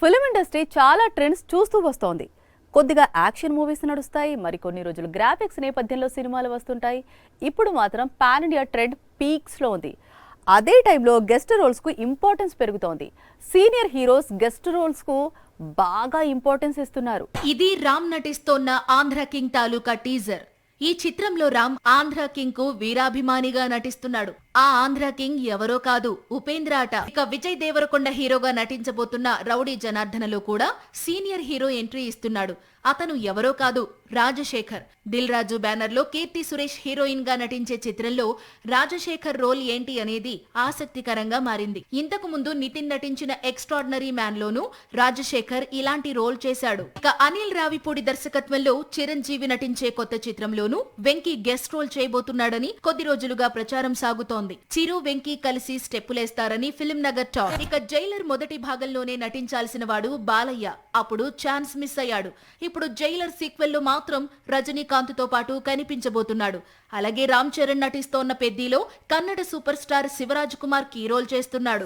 Film industry చాలా trends చూస్తూ వస్తోంది. కొద్దిగా యాక్షన్ మూవీస్ నడుస్తాయి, మరికొన్ని రోజులు గ్రాఫిక్స్ నేపథ్యంలో సినిమాలు వస్తుంటాయి. ఇప్పుడు మాత్రం పాన్ ఇండియా ట్రెండ్ పీక్స్లో ఉంది. అదే టైంలో గెస్ట్ రోల్స్కు ఇంపార్టెన్స్ పెరుగుతోంది. సీనియర్ హీరోస్ గెస్ట్ రోల్స్కు బాగా ఇంపార్టెన్స్ ఇస్తున్నారు. ఇది రామ్ నటిస్తోన్న ఆంధ్ర కింగ్ తాలూకా టీజర్. ఈ చిత్రంలో రామ్ ఆంధ్ర కింగ్ కు వీరాభిమానిగా నటిస్తున్నాడు. ఆ ఆంధ్ర కింగ్ ఎవరో కాదు, ఉపేంద్ర ఆట. ఇక విజయ్ దేవరకొండ హీరోగా నటించబోతున్న రౌడీ జనార్దనలో కూడా సీనియర్ హీరో ఎంట్రీ ఇస్తున్నాడు. అతను ఎవరో కాదు, రాజశేఖర్. దిల్ రాజు బ్యానర్ లో కీర్తి సురేష్ హీరోయిన్ గా నటించే చిత్రంలో రాజశేఖర్ రోల్ ఏంటి అనేది ఆసక్తికరంగా మారింది. ఇంతకు ముందు నితిన్ నటించిన ఎక్స్ట్రాడినరీ మ్యాన్ లోనూ రాజశేఖర్ ఇలాంటి రోల్ చేశాడు. ఇక అనిల్ రావిపూడి దర్శకత్వంలో చిరంజీవి నటించే కొత్త చిత్రంలోనూ వెంకీ గెస్ట్ రోల్ చేయబోతున్నాడని కొద్ది రోజులుగా ప్రచారం సాగుతోంది. చిరు వెంకీ కలిసి స్టెప్పులేస్తారని ఫిల్మ్ నగర్ టాక్. ఇక జైలర్ మొదటి భాగంలోనే నటించాల్సిన వాడు బాలయ్య. అప్పుడు ఛాన్స్ మిస్ అయ్యాడు. ఇప్పుడు జైలర్ సీక్వెల్ లో మాత్రం రజనీకాంత్ తో పాటు కనిపించబోతున్నాడు. అలాగే రామ్ చరణ్ నటిస్తోన్న పెద్దిలో Kannada super star Shivaraj Kumar key role చేస్తున్నాడు.